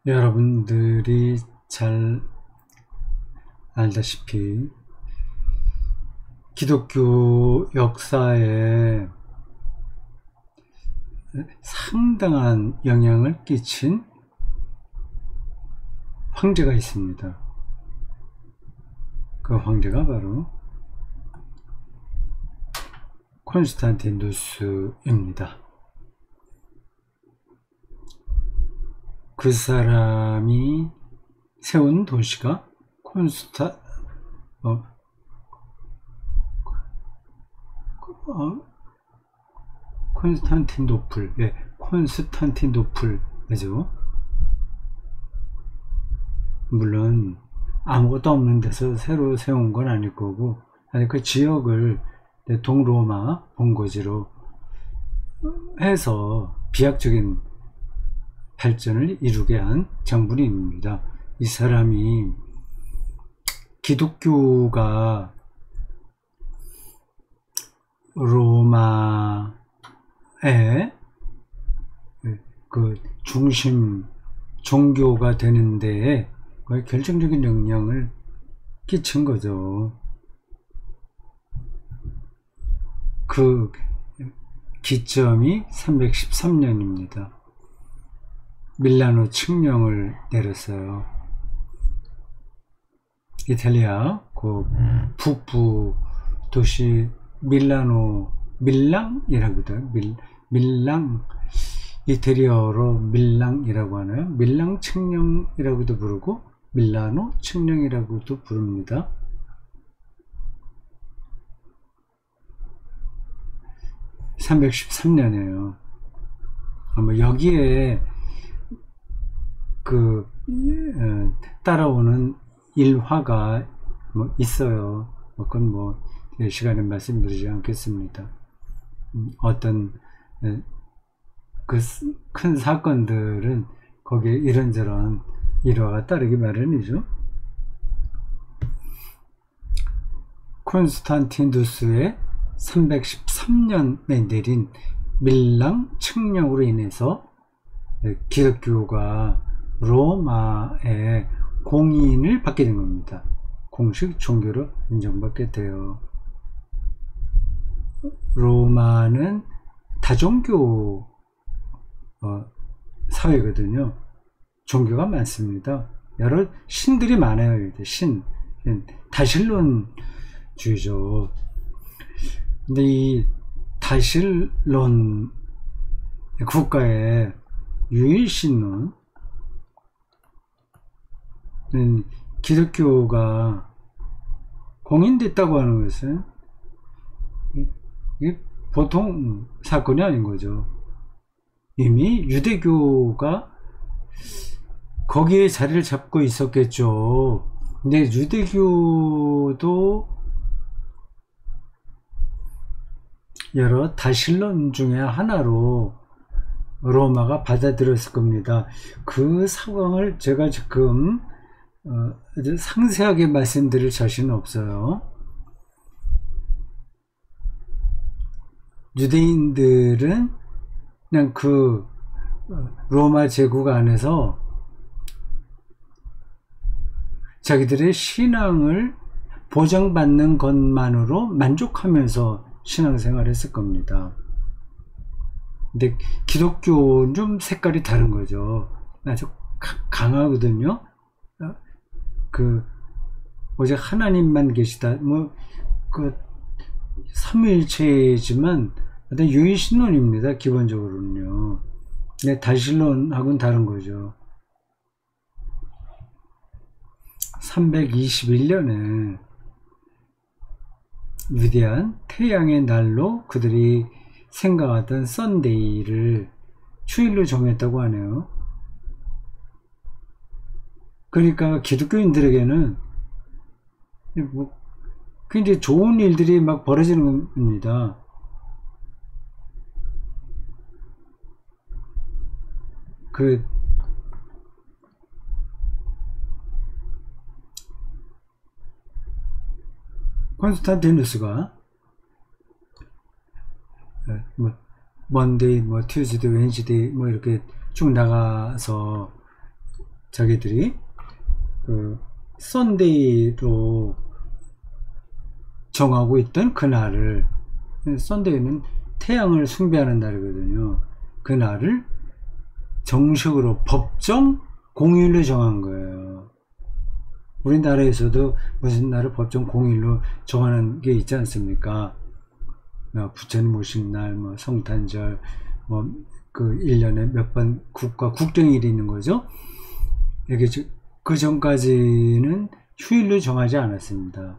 여러분들이 잘 알다시피 기독교 역사에 상당한 영향을 끼친 황제가 있습니다. 그 황제가 바로 콘스탄티누스입니다. 그 사람이 세운 도시가 콘스탄티노플, 콘스탄티노플이죠. 물론 아무것도 없는 데서 새로 세운 건 아닐 거고, 아니 그 지역을 동로마 본거지로 해서 비약적인 발전을 이루게 한 장군입니다. 이 사람이 기독교가 로마의 그 중심 종교가 되는 데에 거의 결정적인 영향을 끼친 거죠. 그 기점이 313년입니다. 밀라노 칙령을 내렸어요. 이탈리아 그 북부 도시 밀랑이라고 해요. 밀랑, 이태리어로 밀랑이라고 하나요? 밀랑 칙령이라고도 부르고 밀라노 칙령이라고도 부릅니다. (313년이에요) 아마 여기에 따라오는 일화가 있어요. 그건 시간에 말씀드리지 않겠습니다. 어떤 그 큰 사건들은 거기에 이런저런 일화가 따르기 마련이죠. 콘스탄티누스의 313년에 내린 밀랑 칙령으로 인해서 기독교가 로마의 공인을 받게 된 겁니다. 공식 종교로 인정받게 돼요. 로마는 다종교 사회거든요. 종교가 많습니다. 여러 신들이 많아요. 다신론주의죠. 근데 이 다신론 국가의 유일신론은 기독교가 공인됐다고 하는 것은 이게 보통 사건이 아닌 거죠. 이미 유대교가 거기에 자리를 잡고 있었겠죠. 근데 유대교도 여러 다신론 중에 하나로 로마가 받아들였을 겁니다. 그 상황을 제가 지금 상세하게 말씀드릴 자신은 없어요. 유대인들은 그냥 그 로마 제국 안에서 자기들의 신앙을 보장받는 것만으로 만족하면서 신앙생활을 했을 겁니다. 근데 기독교는 좀 색깔이 다른 거죠. 아주 강하거든요. 오직 하나님만 계시다. 삼위일체지만 유일신론입니다. 기본적으로는요. 근데 다신론하고는 다른 거죠. 321년에 위대한 태양의 날로 그들이 생각하던 썬데이를 휴일로 정했다고 하네요. 그러니까 기독교인들에게는 굉장히 좋은 일들이 막 벌어지는 겁니다. 콘스탄티누스가 먼데이, 튜즈데이, 웬즈데이 이렇게 쭉 나가서 자기들이 그 썬데이로 정하고 있던 그날을, 썬데이는 태양을 숭배하는 날이거든요. 그날을 정식으로 법정 공휴일로 정한 거예요. 우리나라에서도 무슨 날을 법정 공휴일로 정하는 게 있지 않습니까? 부처님 오신 날, 뭐 성탄절, 뭐 그 1년에 몇 번 국경일이 있는 거죠. 이게 그 전까지는 휴일로 정하지 않았습니다.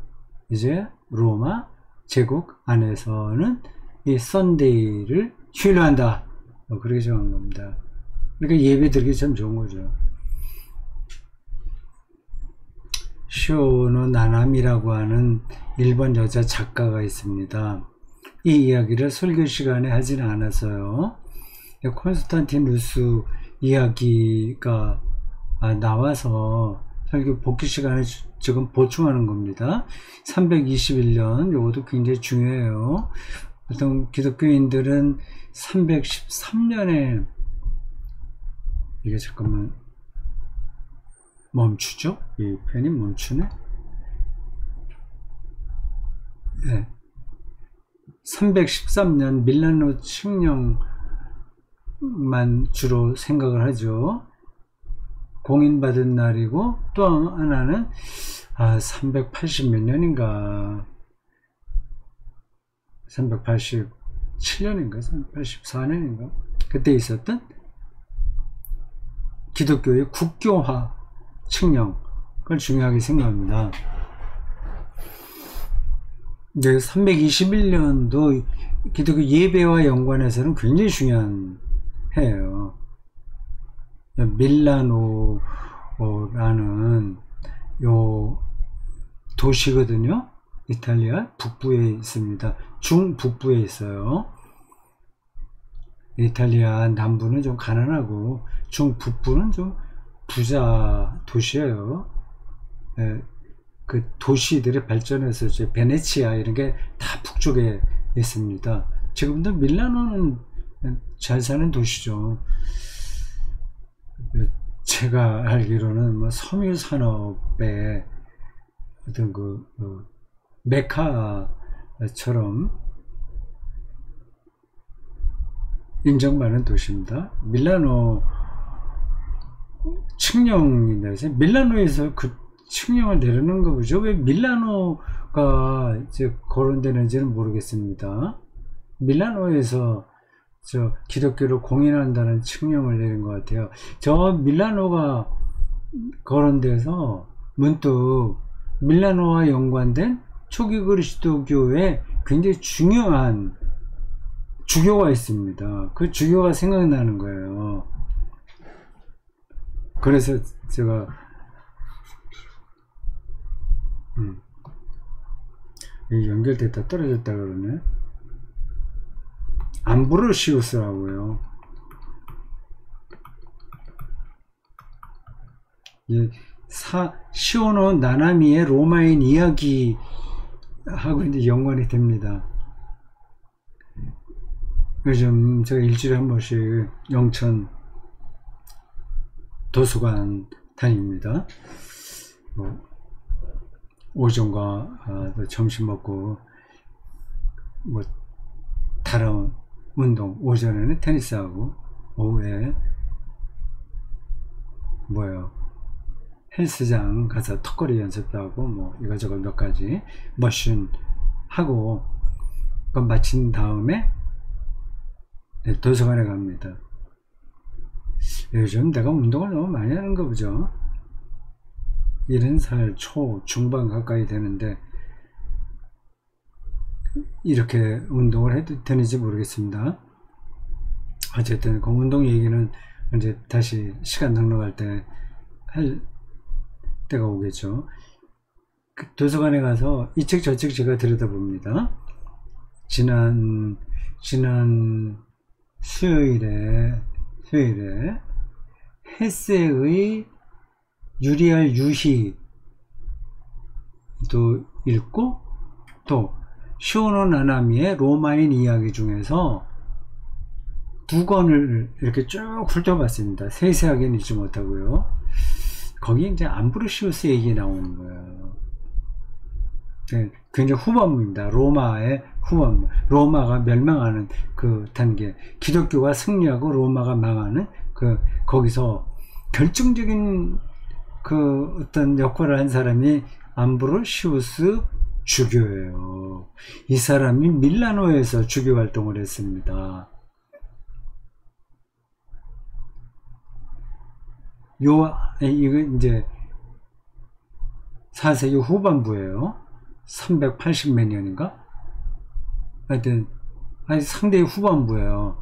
이제 로마 제국 안에서는 이 썬데이를 휴일로 한다, 그렇게 정한 겁니다. 그러니까 예배 드리기 참 좋은 거죠. 시오노 나나미라고 하는 일본 여자 작가가 있습니다. 이 이야기를 설교 시간에 하지는 않았어요. 콘스탄티누스 이야기가 나와서 설교 복귀 시간에 지금 보충하는 겁니다. 321년, 요것도 굉장히 중요해요. 보통 기독교인들은 313년에, 이게 잠깐만 멈추죠? 이 펜이 멈추네? 네. 313년 밀라노 칙령만 주로 생각을 하죠. 공인받은 날이고, 또 하나는 380 몇 년인가, 387년인가 384년인가 그때 있었던 기독교의 국교화 칙령, 그걸 중요하게 생각합니다. 이제 321년도 기독교 예배와 연관해서는 굉장히 중요한 해예요. 밀라노라는 요 도시거든요. 이탈리아 북부에 있습니다. 중북부에 있어요. 이탈리아 남부는 좀 가난하고 중북부는 좀 부자 도시예요. 그 도시들이 발전해서 이제 베네치아 이런 게 다 북쪽에 있습니다. 지금도 밀라노는 잘 사는 도시죠. 제가 알기로는 뭐 섬유 산업의 어떤 그 메카처럼 인정받는 도시입니다. 밀라노 칙령인데, 밀라노에서 그 칙령을 내리는 거 보죠. 왜 밀라노가 이제 거론되는지는 모르겠습니다. 밀라노에서 저 기독교를 공인한다는 칙령을 내린 것 같아요. 저 밀라노가 거론돼서 문득 밀라노와 연관된 초기 그리스도교에 굉장히 중요한 주교가 있습니다. 그 주교가 생각나는 거예요. 그래서 제가 연결됐다 떨어졌다 그러네. 암브로시우스라고요. 시오노 나나미의 로마인 이야기하고 이제 연관이 됩니다. 요즘 제가 일주일에 한 번씩 영천 도서관 다닙니다. 오전과 점심 먹고 뭐 다른 운동, 오전에는 테니스하고 오후에 헬스장 가서 턱걸이 연습도 하고 뭐 이거저거 몇 가지 머신 하고 그거 마친 다음에 도서관에 갑니다. 요즘 내가 운동을 너무 많이 하는가 보죠. 70살 초 중반 가까이 되는데 이렇게 운동을 해도 되는지 모르겠습니다. 어쨌든 그 운동 얘기는 이제 다시 시간 넉넉할 때 할 때가 오겠죠. 그 도서관에 가서 이 책 저 책 제가 들여다봅니다. 지난 수요일에 헤세의 유리알 유희도 읽고 또 시오노 나나미의 로마인 이야기 중에서 2권을 이렇게 쭉 훑어봤습니다. 세세하게는 읽지 못하고요. 거기 이제 암브로시우스 얘기 나오는 거예요. 굉장히 후반부입니다. 로마의 후반부. 로마가 멸망하는 그 단계. 기독교가 승리하고 로마가 망하는 거기서 결정적인 어떤 역할을 한 사람이 암브로시우스 주교예요. 이 사람이 밀라노에서 주교 활동을 했습니다. 이거 이제 4세기 후반부예요. 380몇 년인가? 하여튼, 상대히 후반부예요.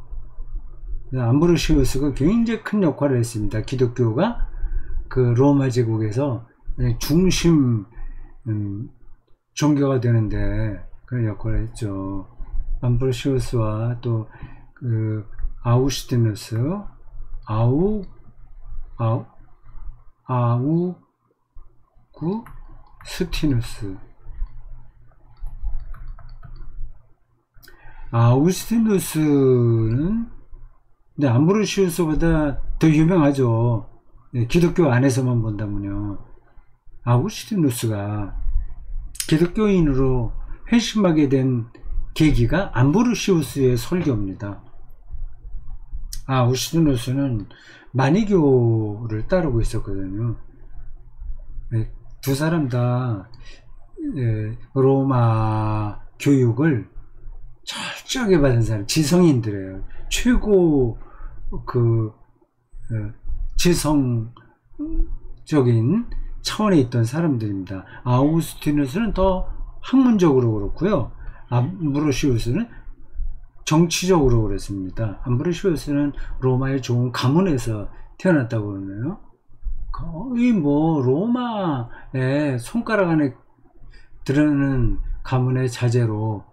암브로시우스가 굉장히 큰 역할을 했습니다. 기독교가 로마 제국에서 중심, 종교가 되는데 그런 역할을 했죠. 암브로시우스와 또, 아우구스티누스, 아우구스티누스는 암브로시우스보다 더 유명하죠. 기독교 안에서만 본다면요. 아우구스티누스가 기독교인으로 회심하게 된 계기가 암브로시우스의 설교입니다. 아우구스티누스는 마니교를 따르고 있었거든요. 두 사람 다 로마 교육을 철저하게 받은 사람, 지성인들이에요. 최고 지성적인 차원에 있던 사람들입니다. 아우구스티누스는 더 학문적으로 그렇고요. 암브로시우스는 정치적으로 그랬습니다. 암브로시우스는 로마의 좋은 가문에서 태어났다고 그러네요. 거의 로마의 손가락 안에 들어가는 가문의 자제로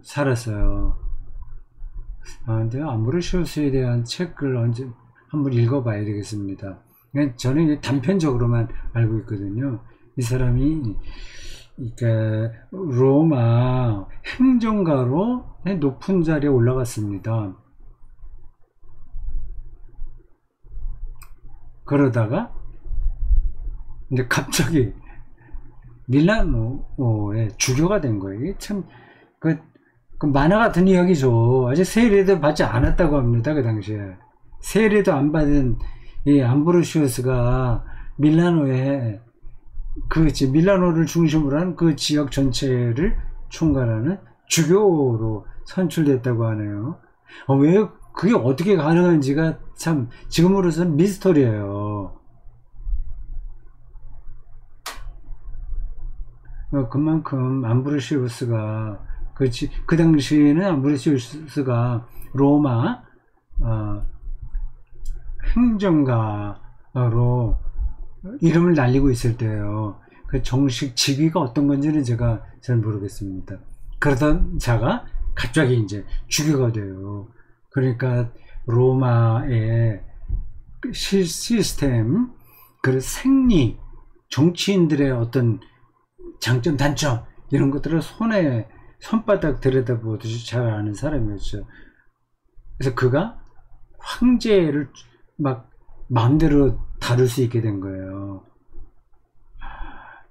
살았어요. 근데 암브로시우스에 대한 책을 언제 한번 읽어봐야 되겠습니다. 저는 단편적으로만 알고 있거든요. 이 사람이 로마 행정가로 높은 자리에 올라갔습니다. 그러다가 근데 갑자기 밀라노에 주교가 된 거예요. 이게 참 만화 같은 이야기죠. 아직 세례도 받지 않았다고 합니다. 그 당시에 세례도 안 받은 이 암브로시우스가 밀라노에 밀라노를 중심으로 한 그 지역 전체를 총괄하는 주교로 선출됐다고 하네요. 왜 그게 어떻게 가능한지가 참 지금으로서는 미스터리예요. 그만큼 암브로시우스가 그 당시에는 암브로시우스가 로마 행정가로 이름을 날리고 있을 때예요. 그 정식 직위가 어떤 건지는 제가 잘 모르겠습니다. 그러던 자가 갑자기 이제 주교가 돼요. 그러니까 로마의 시스템, 생리, 정치인들의 어떤 장점, 단점 이런 것들을 손바닥 들여다보듯이 잘 아는 사람이었죠. 그래서 그가 황제를 막 마음대로 다룰 수 있게 된 거예요.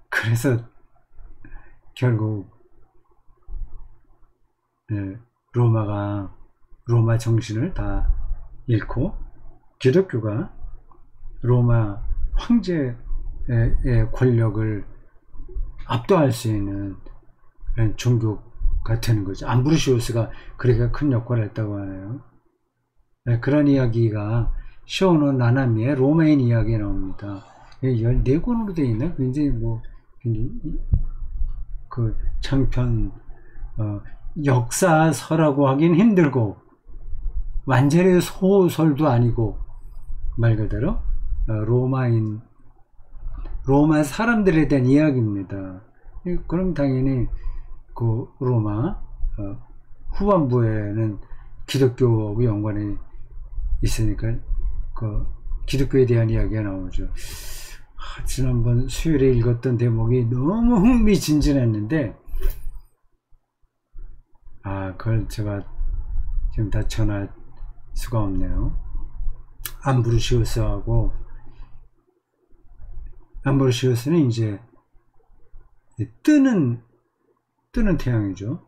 그래서 결국 로마 정신을 다 잃고 기독교가 로마 황제의 권력을 압도할 수 있는 그런 종교가 되는 거죠. 암브로시우스가 그렇게 큰 역할을 했다고 하네요. 그런 이야기가 쇼노 나나미의 로마인 이야기에 나옵니다. 14권으로 되어 있나? 굉장히 장편, 역사서라고 하긴 힘들고, 완전히 소설도 아니고, 말 그대로, 로마 사람들에 대한 이야기입니다. 그럼 당연히, 로마, 후반부에는 기독교하고 연관이 있으니까, 기독교에 대한 이야기가 나오죠. 지난번 수요일에 읽었던 대목이 너무 흥미진진했는데, 그걸 제가 지금 다 전할 수가 없네요. 암브로시우스하고 암브로시우스는 이제 뜨는 태양이죠.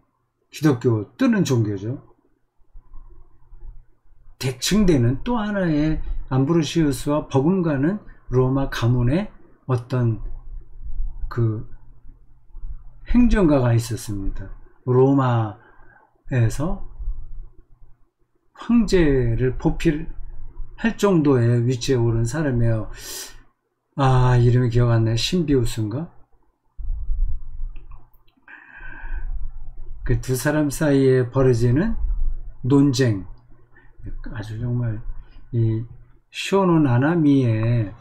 기독교 뜨는 종교죠. 대칭되는 또 하나의 암브로시우스와 버금가는 로마 가문의 어떤 그 행정가가 있었습니다. 로마에서 황제를 보필할 정도의 위치에 오른 사람이에요. 이름이 기억 안 나요. 신비우스인가? 그 두 사람 사이에 벌어지는 논쟁, 아주 정말 이 쇼노 나나미의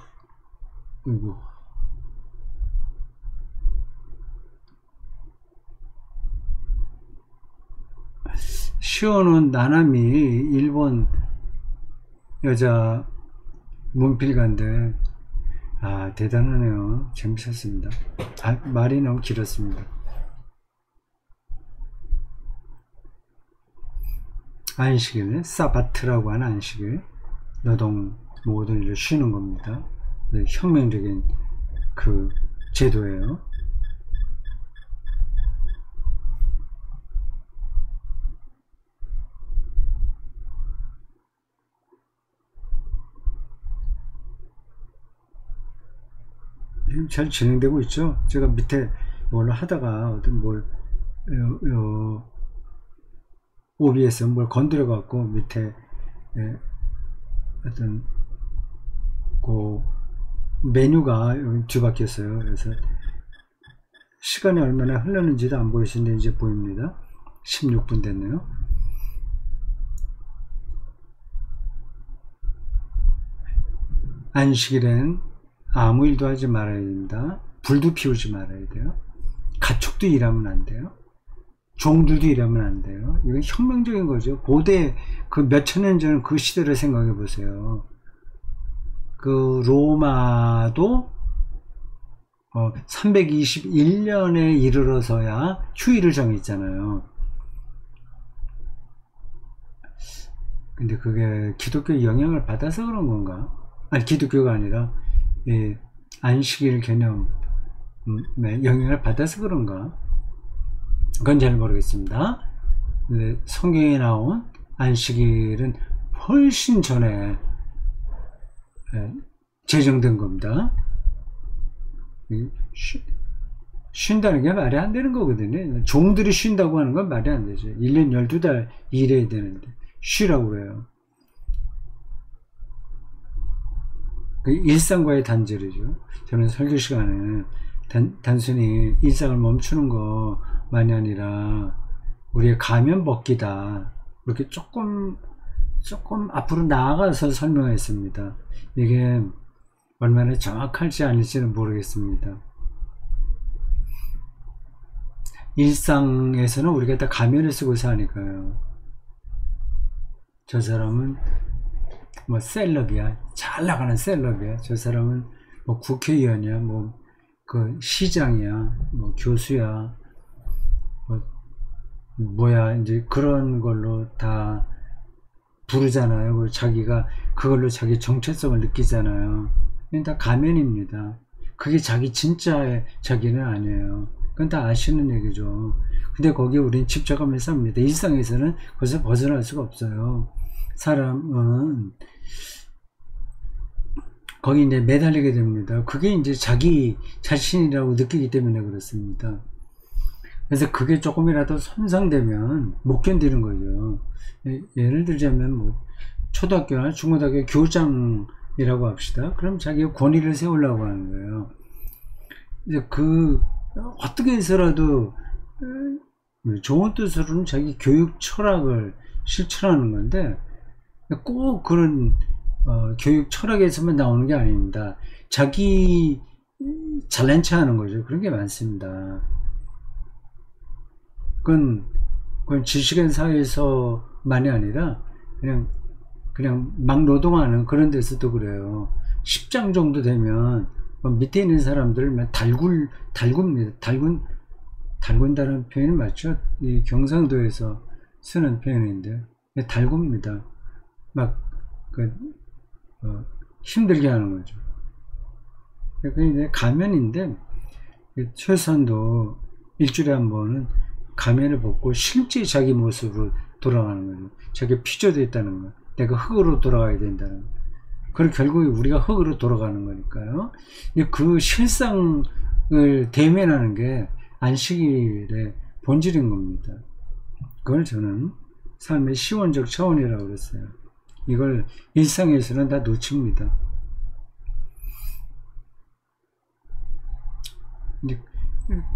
시오노 나나미 일본 여자 문필가인데 대단하네요. 재밌었습니다. 말이 너무 길었습니다. 안식일, 사바트라고 하는 안식일, 노동 모든 일을 쉬는 겁니다. 네, 혁명적인 그 제도예요. 잘 진행되고 있죠. 제가 밑에 이걸로 하다가 어떤 OBS 뭘 건드려 갖고 밑에 어떤 그 메뉴가 뒤바뀌었어요. 그래서 시간이 얼마나 흘렀는지도 안 보이시는데 이제 보입니다. 16분 됐네요. 안식일엔 아무 일도 하지 말아야 됩니다. 불도 피우지 말아야 돼요. 가축도 일하면 안 돼요. 종들도 일하면 안 돼요. 이건 혁명적인 거죠. 고대 그 몇천 년 전 그 시대를 생각해 보세요. 그 로마도 321년에 이르러서야 휴일을 정했잖아요. 근데 그게 기독교 영향을 받아서 그런 건가? 아니, 기독교가 아니라 안식일 개념 영향을 받아서 그런가? 그건 잘 모르겠습니다. 근데 성경에 나온 안식일은 훨씬 전에 제정된 겁니다. 쉰다는 게 말이 안 되는 거거든요. 종들이 쉰다고 하는 건 말이 안 되죠. 1년 12달 일해야 되는데 쉬라고 그래요. 그 일상과의 단절이죠. 저는 설교 시간에 단순히 일상을 멈추는 것만이 아니라 우리의 가면 벗기다, 이렇게 조금 앞으로 나아가서 설명했습니다. 이게 얼마나 정확할지 아닐지는 모르겠습니다. 일상에서는 우리가 다 가면을 쓰고 사니까요. 저 사람은 뭐 셀럽이야, 잘 나가는 셀럽이야. 저 사람은 뭐 국회의원이야, 뭐 그 시장이야, 뭐 교수야, 뭐야, 이제 그런 걸로 다 부르잖아요. 자기가 그걸로 자기 정체성을 느끼잖아요. 이건 다 가면입니다. 그게 진짜의 자기는 아니에요. 그건 다 아시는 얘기죠. 근데 거기에 우리는 집착하면서 합니다. 일상에서는 거기서 벗어날 수가 없어요. 사람은 거기 이제 매달리게 됩니다. 그게 이제 자기 자신이라고 느끼기 때문에 그렇습니다. 그래서 그게 조금이라도 손상되면 못 견디는 거죠. 예를 들자면 뭐 초등학교나 중고등학교 교장이라고 합시다. 그럼 자기가 권위를 세우려고 하는 거예요. 이제 어떻게 해서라도 좋은 뜻으로는 자기 교육 철학을 실천하는 건데, 꼭 그런 교육 철학에서만 나오는 게 아닙니다. 자기 잘난 체 하는 거죠. 그런 게 많습니다. 그건 지식인 사회에서만이 아니라 그냥 막 노동하는 그런 데서도 그래요. 10장 정도 되면 밑에 있는 사람들 달굽니다. 달군다는 표현이 맞죠? 이 경상도에서 쓰는 표현인데, 달굽니다. 막 힘들게 하는 거죠. 그게 가면인데 최소한도 일주일에 한 번은 가면을 벗고 실제 자기 모습으로 돌아가는 거죠. 자기가 피조되어 있다는 거, 내가 흙으로 돌아가야 된다는 거. 그리고 결국에 우리가 흙으로 돌아가는 거니까요. 그 실상을 대면하는 게 안식일의 본질인 겁니다. 그걸 저는 삶의 시원적 차원이라고 그랬어요. 이걸 일상에서는 다 놓칩니다.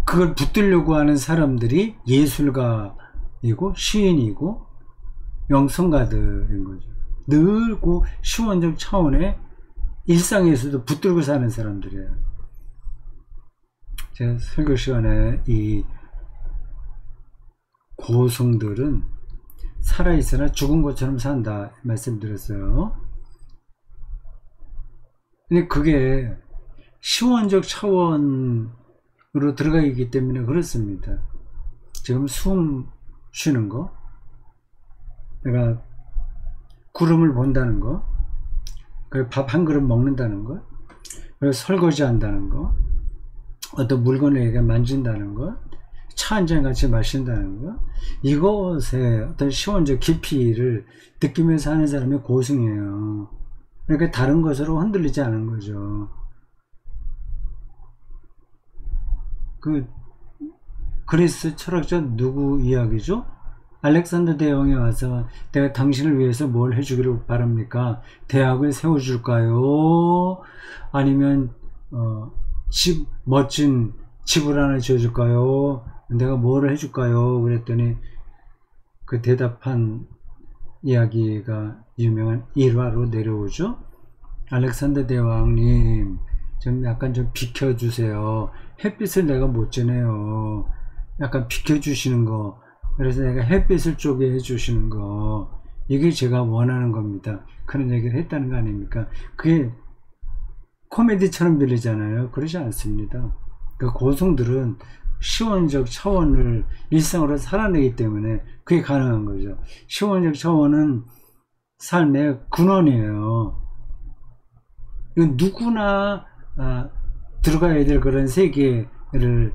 그걸 붙들려고 하는 사람들이 예술가이고 시인이고 영성가들인 거죠. 늘 그 시원적 차원의 일상에서도 붙들고 사는 사람들이에요. 제가 설교 시간에 이 고승들은 살아있으나 죽은 것처럼 산다 말씀드렸어요. 근데 그게 시원적 차원으로 들어가 있기 때문에 그렇습니다. 지금 숨 쉬는 거, 내가 구름을 본다는 거, 밥 한 그릇 먹는다는 거, 그리고 설거지 한다는 거, 어떤 물건을 만진다는 거, 차 한 잔 같이 마신다는 거, 이것에 어떤 시원적 깊이를 느끼면서 하는 사람이 고승이에요. 그러니까 다른 것으로 흔들리지 않은 거죠. 그 그리스 철학자 누구 이야기죠? 알렉산더 대왕이 와서 내가 당신을 위해서 뭘 해주기를 바랍니까? 대학을 세워줄까요? 아니면 멋진 집을 하나 지어줄까요? 내가 뭐를 해줄까요? 그랬더니 그 대답한 이야기가 유명한 일화로 내려오죠. 알렉산더 대왕님, 좀 약간 좀 비켜주세요. 햇빛을 내가 못 쬐네요. 약간 비켜주시는 거. 그래서 내가 햇빛을 쪼개 해주시는 거, 이게 제가 원하는 겁니다. 그런 얘기를 했다는 거 아닙니까? 그게 코미디처럼 들리잖아요. 그러지 않습니다. 그 고승들은 시원적 차원을 일상으로 살아내기 때문에 그게 가능한 거죠. 시원적 차원은 삶의 근원이에요. 이건 누구나 들어가야 될 그런 세계를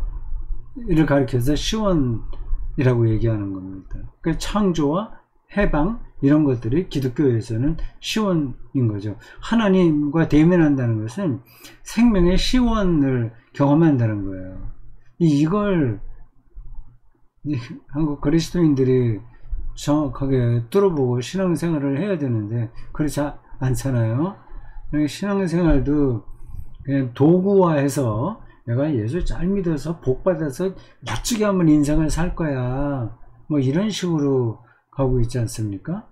가리켜서 시원이라고 얘기하는 겁니다. 그러니까 창조와 해방 이런 것들이 기독교에서는 시원인 거죠. 하나님과 대면한다는 것은 생명의 시원을 경험한다는 거예요. 이걸 한국 그리스도인들이 정확하게 뚫어보고 신앙생활을 해야 되는데 그렇지 않잖아요. 신앙생활도 그냥 도구화해서 내가 예수 잘 믿어서 복받아서 멋지게 한번 인생을 살 거야, 뭐 이런 식으로 가고 있지 않습니까?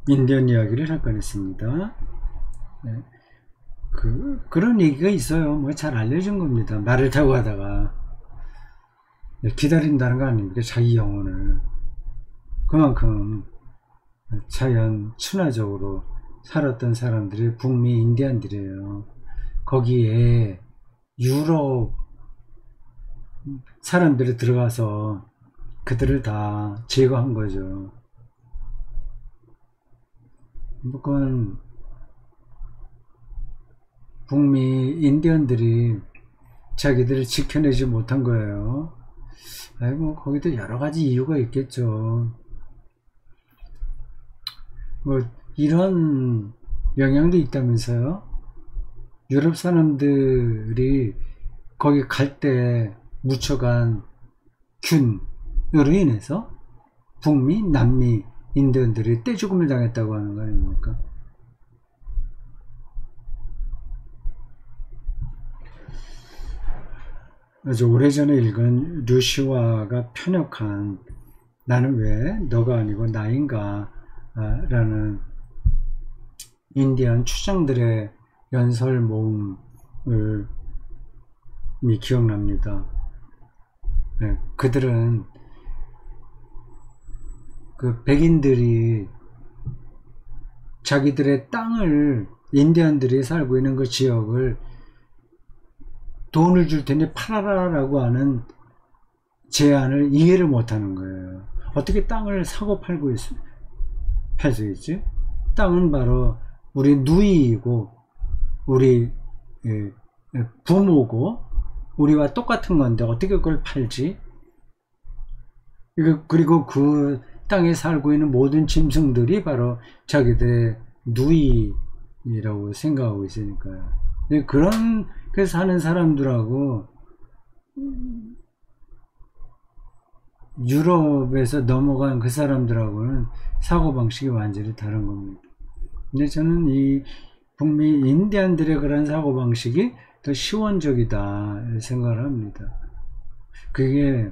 인디언 이야기를 할 뻔했습니다. 네. 그런 얘기가 있어요. 뭐 잘 알려진 겁니다. 말을 타고 가다가 기다린다는 거 아닙니까? 자기 영혼을. 그만큼 자연 친화적으로 살았던 사람들이 북미 인디안들이에요. 거기에 유럽 사람들이 들어가서 그들을 다 제거한 거죠. 그건 북미 인디언들이 자기들을 지켜내지 못한 거예요. 뭐 거기도 여러 가지 이유가 있겠죠. 뭐 이런 영향도 있다면서요. 유럽 사람들이 거기 갈 때 묻혀간 균으로 인해서 북미, 남미 인디언들이 떼죽음을 당했다고 하는 거 아닙니까? 아주 오래전에 읽은 류시와가 편역한 나는 왜 너가 아니고 나인가 라는 인디안 추장들의 연설 모음이 기억납니다. 네, 그들은 그 백인들이 자기들의 땅을, 인디안들이 살고 있는 그 지역을 돈을 줄 테니 팔아라라고 하는 제안을 이해를 못하는 거예요. 어떻게 땅을 사고 팔고 있어요? 수 있지? 땅은 바로 우리 누이이고 우리 부모고 우리와 똑같은 건데 어떻게 그걸 팔지? 그리고 그 땅에 살고 있는 모든 짐승들이 바로 자기들의 누이라고 생각하고 있으니까요. 그렇게 사는 사람들하고 유럽에서 넘어간 그 사람들하고는 사고방식이 완전히 다른 겁니다. 근데 저는 이 북미 인디안들의 그런 사고방식이 더 시원적이다 생각을 합니다. 그게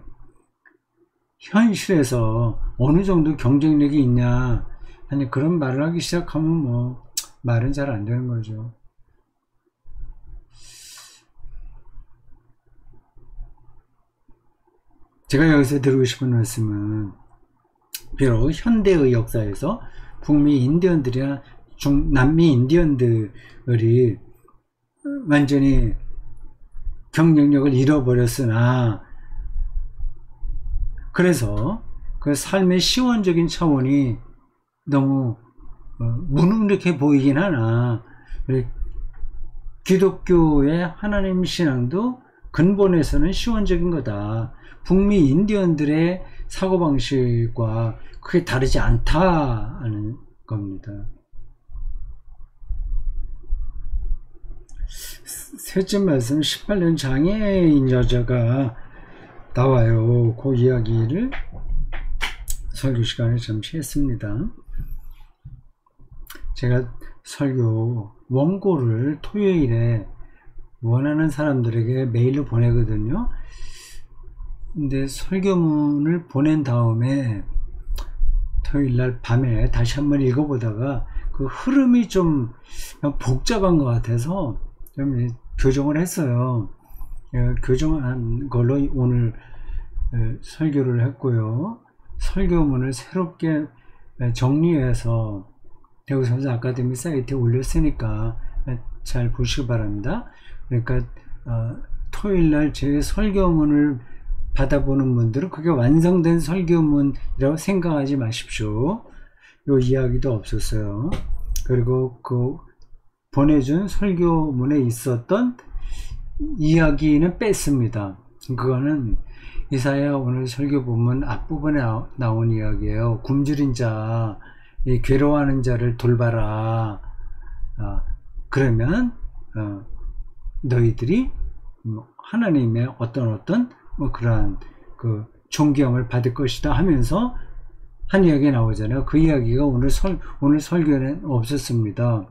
현실에서 어느 정도 경쟁력이 있냐, 아니 그런 말을 하기 시작하면 뭐 말은 잘 안 되는 거죠. 제가 여기서 드리고 싶은 말씀은 비록 현대의 역사에서 북미 인디언들이나 남미 인디언들이 완전히 경쟁력을 잃어버렸으나 그래서 그 삶의 시원적인 차원이 너무 무능력해 보이긴 하나 기독교의 하나님 신앙도 근본에서는 시원적인 거다. 북미 인디언들의 사고방식과 크게 다르지 않다는 겁니다. 셋째 말씀 18년 장애인 여자가 나와요. 그 이야기를 설교 시간에 잠시 했습니다. 제가 설교 원고를 토요일에 원하는 사람들에게 메일로 보내거든요. 근데 설교문을 보낸 다음에 토요일날 밤에 다시 한번 읽어보다가 그 흐름이 좀 복잡한 것 같아서 좀 교정을 했어요. 교정한 걸로 오늘 설교를 했고요. 설교문을 새롭게 정리해서 대구선수 아카데미 사이트에 올렸으니까 잘 보시기 바랍니다. 그러니까 토요일날 제 설교문을 받아보는 분들은 그게 완성된 설교문이라고 생각하지 마십시오. 요 이야기도 없었어요. 그리고 그 보내준 설교문에 있었던 이야기는 뺐습니다. 그거는 이사야 오늘 설교 본문 앞부분에 나온 이야기예요. 굶주린 자, 이 괴로워하는 자를 돌봐라. 그러면 너희들이 하나님의 어떤 그러한 그 존귀함을 받을 것이다 하면서 한 이야기 나오잖아요. 그 이야기가 오늘 설교에는 없었습니다.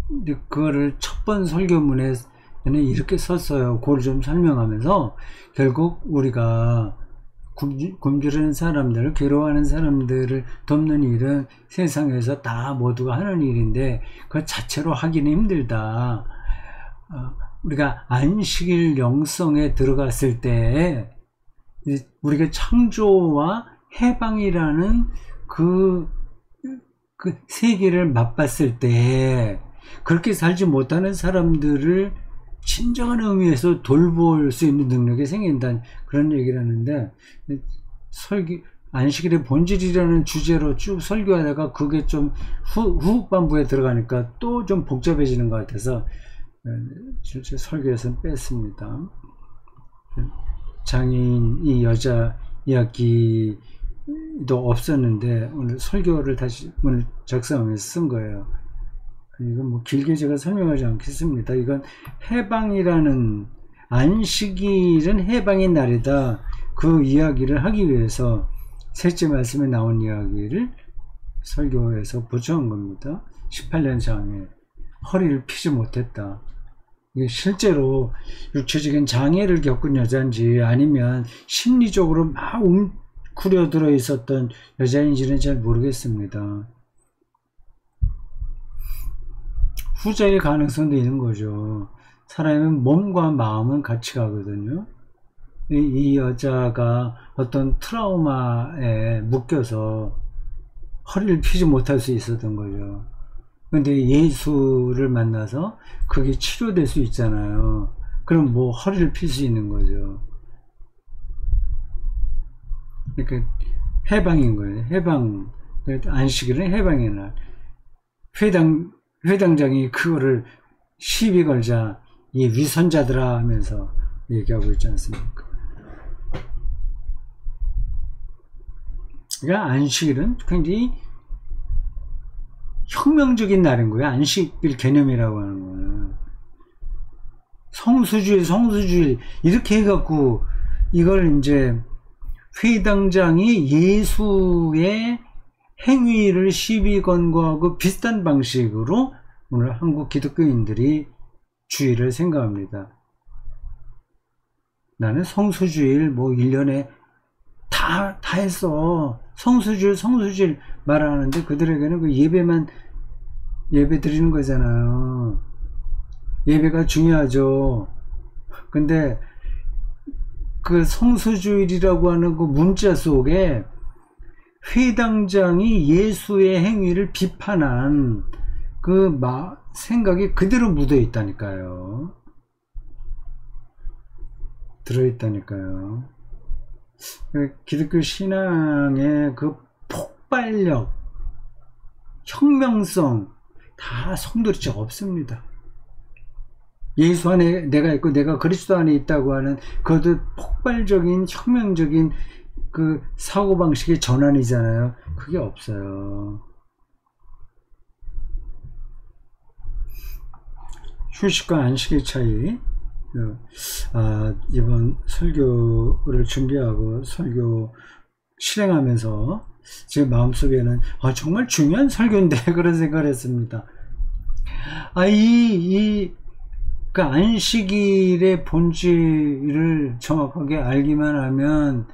근데 그거를 첫 번 설교문에는 이렇게 썼어요. 그걸 좀 설명하면서 결국 우리가 굶주리는 사람들, 괴로워하는 사람들을 돕는 일은 세상에서 다 모두가 하는 일인데 그 자체로 하기는 힘들다. 우리가 안식일 영성에 들어갔을 때 우리가 창조와 해방이라는 그 세계를 맛봤을 때 그렇게 살지 못하는 사람들을 진정한 의미에서 돌볼 수 있는 능력이 생긴다는 그런 얘기를 하는데, 안식일의 본질이라는 주제로 쭉 설교하다가 그게 좀 후반부에 들어가니까 또 좀 복잡해지는 것 같아서 실제 설교에서는 뺐습니다. 장애인 이 여자 이야기도 없었는데 오늘 설교를 다시 오늘 작성하면서 쓴 거예요. 이건 뭐 길게 제가 설명하지 않겠습니다. 이건 해방이라는, 안식일은 해방의 날이다, 그 이야기를 하기 위해서 셋째 말씀에 나온 이야기를 설교에서 보충한 겁니다. 18년 장애, 허리를 펴지 못했다. 이게 실제로 육체적인 장애를 겪은 여자인지 아니면 심리적으로 막 웅크려들어 있었던 여자인지는 잘 모르겠습니다. 후자의 가능성도 있는 거죠. 사람의 몸과 마음은 같이 가거든요. 이 여자가 어떤 트라우마에 묶여서 허리를 펴지 못할 수 있었던 거죠. 근데 예수를 만나서 그게 치료될 수 있잖아요. 그럼 뭐 허리를 필 수 있는 거죠. 그러니까 해방인 거예요. 해방. 안식일은 해방의 날. 회당장이 그거를 시비 걸자 이 위선자들아 하면서 얘기하고 있지 않습니까? 그러니까 안식일은 굉장히 혁명적인 날인 거예요. 안식일 개념이라고 하는 거는. 성수주일 이렇게 해갖고 이걸 이제 회당장이 예수의 행위를 시비 건 거하고 비슷한 방식으로 오늘 한국 기독교인들이 주일을 생각합니다. 나는 성수주일 뭐 1년에 다 했어. 성수주일 말하는데 그들에게는 그 예배 드리는 거잖아요. 예배가 중요하죠. 근데 그 성수주일이라고 하는 그 문자 속에 회당장이 예수의 행위를 비판한 그 생각이 그대로 묻어 있다니까요. 들어있다니까요. 기독교 신앙의 그 폭발력, 혁명성 다 성도리적 없습니다. 예수 안에 내가 있고 내가 그리스도 안에 있다고 하는 그것도 폭발적인 혁명적인 그 사고방식의 전환이잖아요. 그게 없어요. 휴식과 안식의 차이. 이번 설교를 준비하고 설교 실행하면서 제 마음속에는 정말 중요한 설교인데 그런 생각을 했습니다. 그 안식일의 본질을 정확하게 알기만 하면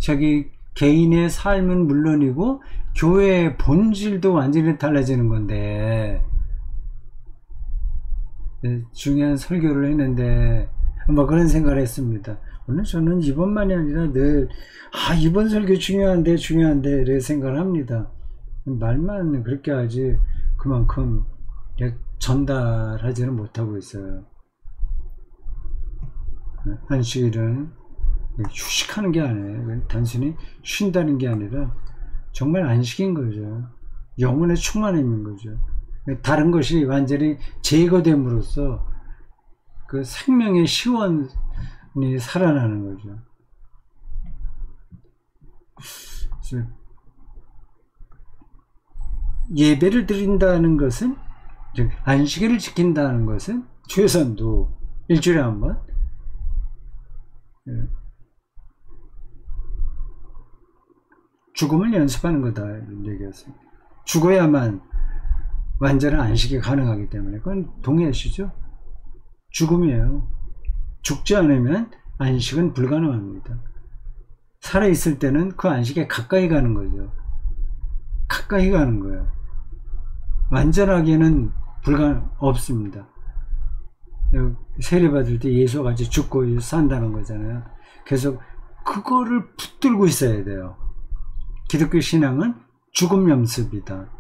자기 개인의 삶은 물론이고 교회의 본질도 완전히 달라지는 건데, 중요한 설교를 했는데 뭐 그런 생각을 했습니다. 물론 저는 이번만이 아니라 늘 이번 설교 중요한데 이렇게 생각을 합니다. 말만 그렇게 하지 그만큼 전달하지는 못하고 있어요. 안식일은 휴식하는 게 아니에요. 단순히 쉰다는 게 아니라 정말 안식인 거죠. 영혼의 충만함인 거죠. 다른 것이 완전히 제거됨으로써 그 생명의 시원이 살아나는 거죠. 예배를 드린다는 것은, 즉 안식일을 지킨다는 것은 최소한도 일주일에 한 번 죽음을 연습하는 거다 이런 얘기였습니다. 죽어야만 완전한 안식이 가능하기 때문에 그건 동의하시죠? 죽음이에요. 죽지 않으면 안식은 불가능합니다. 살아있을 때는 그 안식에 가까이 가는 거죠. 가까이 가는 거예요. 완전하게는 없습니다. 세례받을 때 예수와 같이 죽고 산다는 거잖아요. 그래서 그거를 붙들고 있어야 돼요. 기독교 신앙은 죽음 연습이다.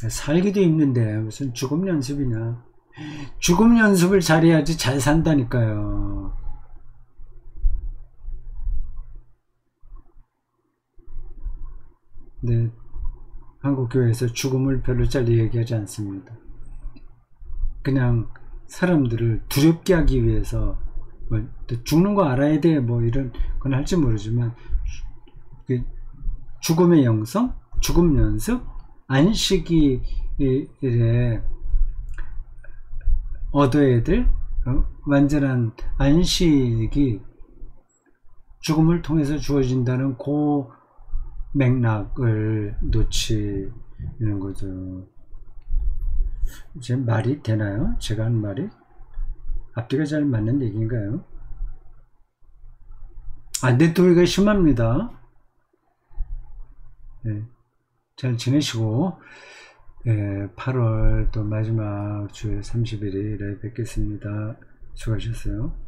살기도 힘든데 무슨 죽음 연습이냐. 죽음 연습을 잘해야지 잘 산다니까요. 네, 한국교회에서 죽음을 별로 잘 얘기하지 않습니다. 그냥 사람들을 두렵게 하기 위해서 죽는 거 알아야 돼 이런 건 할지 모르지만 죽음의 영성, 죽음 연습, 안식일에 얻어야 될 완전한 안식이 죽음을 통해서 주어진다는 그 맥락을 놓치는 거죠. 제 말이 되나요? 제가 한 말이? 앞뒤가 잘 맞는 얘기인가요? 네트워크가 심합니다. 네, 잘 지내시고 8월 또 마지막 주 30일에 뵙겠습니다. 수고하셨어요.